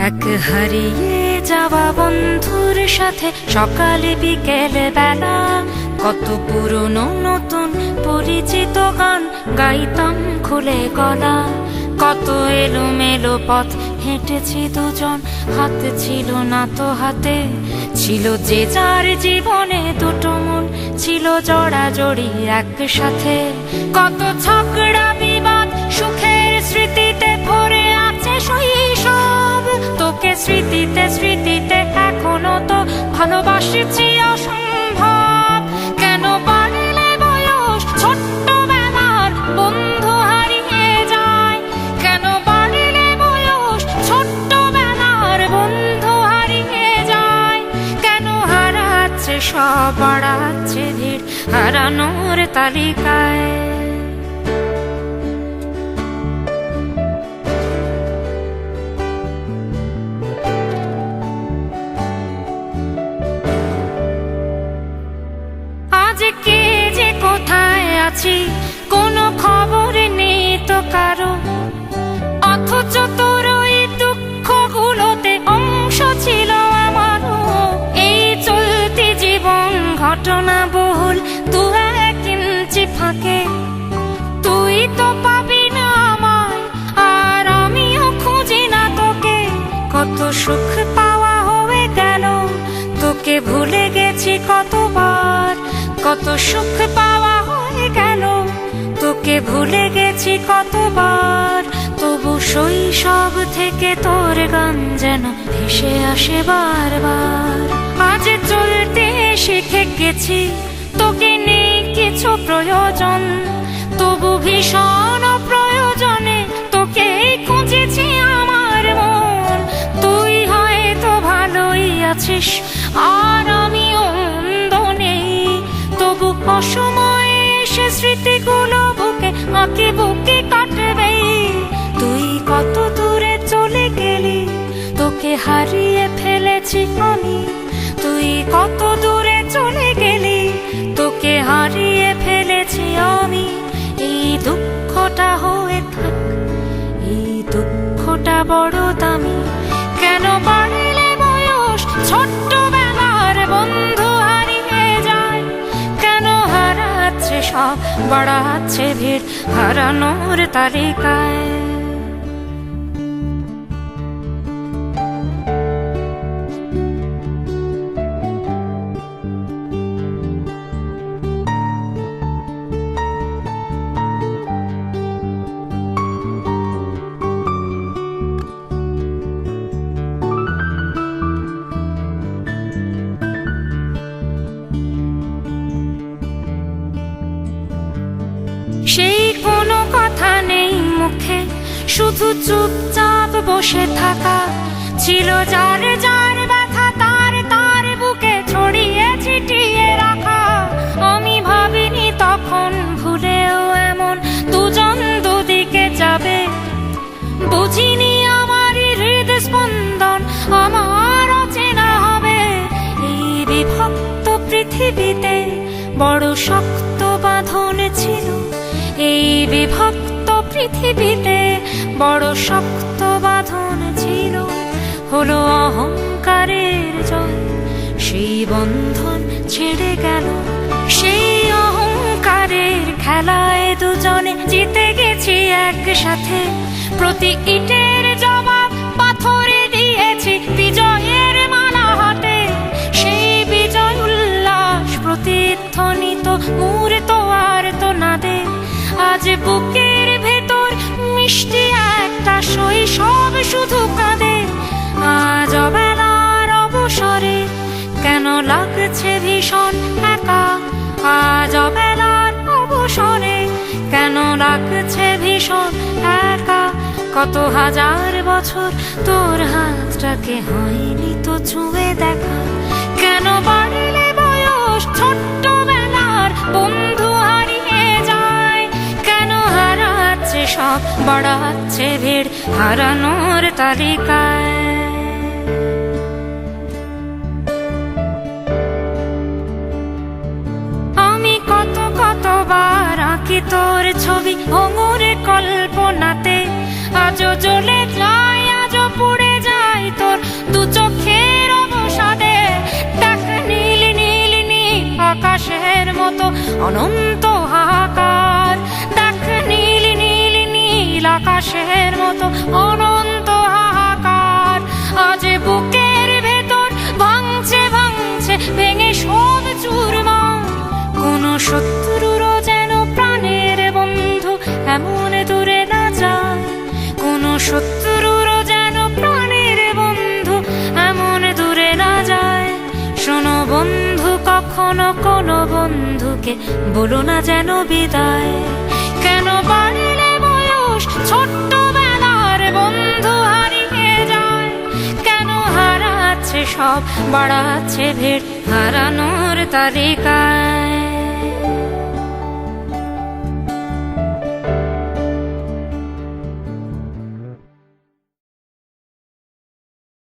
এক হারিয়ে যাওয়া বন্ধুর সাথে সকালে বিকেলে বেলা কত পুরনো নতুন পরিচিত গান গাইতাম খুলে গলা। কত এলোমেলো পথ হেঁটেছি দুজন, হাত ছিল না তো হাতে, ছিল যে যার জীবনে দুটো মন, ছিল জড়াজড়ি একসাথে। কত ঝগড়া বিবাদ সুখের স্মৃতিতে ভরে আছে শৈশব, তোকে স্মৃতিতে স্মৃতিতে এখনো তো ভালোবাসছি অসম্ভব। কেন বাড়লে বয়স ছোট্টবেলার বন্ধু হারিয়ে যায়, কেন বাড়লে বয়স ছোট্টবেলার বন্ধু হারিয়ে যায়, কেন হারাচ্ছে সব বাড়াচ্ছে ভিড় হারানোর তালিকায়। কে যে কোথায় আছি কোনো খবর নেই তো কারো, অথচ তোর ওই দুঃখগুলোতে অংশ ছিল আমারও। এই চলতি জীবন ঘটনা বহুল দু এক ইঞ্চি ফাঁকে, তুই তো পাবি না আমায় আর আমিও খুঁজি না তোকে। কত সুখ পাওয়া হয়ে গেল, তোকে ভুলে গেছি কতবার। কত সুখ পাওয়া হয়ে গেল, তোকে ভুলে গেছি কতবার। তবু শৈশব থেকে তোর গান যেন ভেসে আসে বারবার। আজ চলতে শিখে গেছি, তোকে নেই কিছু প্রয়োজন, তবু ভীষণ প্রয়োজনে তোকে খুঁজেছি আমার মন। তুই হয়তো ভালোই আছিস আর আমিও মন্দ নেই, তবু অসময়ে এসে স্মৃতিগুলো বুকে আঁকি বুকে কাটবে। তুই কত দূরে চলে গেলি, তোকে হারিয়ে ফেলেছি আমি। তুই কত দূরে চলে গেলি, তোকে হারিয়ে ফেলেছি আমি। এই দুঃখটা হয়ে থাক, এই দুঃখটা বড় দামি। কেন বাড়লে বয়স ছোট্টবেলার বন্ধু হারিয়ে যায়, কেন হারাচ্ছে সব বাড়াচ্ছে ভিড় হারানোর তালিকায়। সেই কোনো কথা নেই মুখে, শুধু চুপচাপ বসে থাকা। ছিল যার যার ব্যথা তার তার বুকে ছড়িয়ে ছিটিয়ে রাখা। আমি ভাবিনি তখন ভুলেও এমন দুজন দুদিকে যাবে, বুঝিনি আমারই হৃদস্পন্দন আমার অচেনা হবে। এই বিভক্ত পৃথিবীতে বড় শক্ত বাঁধন ছিল, এই বিভক্ত পৃথিবীতে বড় শক্ত বাঁধন ছিল। হলো অহংকারের জয়, সেই বন্ধন ছেড়ে গেল। সেই অহংকারের খেলায় দুজনে জিতে গেছি একসাথে। প্রতি ইটের জবাব পাথরে দিয়েছি বিজয়ের মালা হাতে। সেই বিজয় উল্লাস প্রতিধ্বনিত মূর্ত আর তো নাদে। আজ বুকের ভেতর মিষ্টি একটা শৈশব শুধু কাঁদে। আজ অবেলার অবসরে কেন লাগছে ভীষণ একা, আজ অবেলার অবসরে কেন লাগছে ভীষণ একা। কত হাজার বছর তোর হাতটাকে হয়নি তো ছুঁয়ে দেখা। কেন বাড়লে বয়স ছোট্টবেলার বন্ধু হারিয়ে যায়, কেন হারাচ্ছে সব বাড়াচ্ছে ভিড় হারানোর তালিকায়। আমি কতবার আঁকি তোর ছবি ভঙ্গুর কল্পনাতে। আজও জ্বলে যায়, আজও পুড়ে যায় তো কোনো বন্ধুকে বলো না যেন বিদায়। কেন বাড়লে বয়স ছোট্টবেলার বন্ধু হারিয়ে যায়? কেন হারাচ্ছে সব, বাড়াচ্ছে ভিড় হারানোর তালিকায়?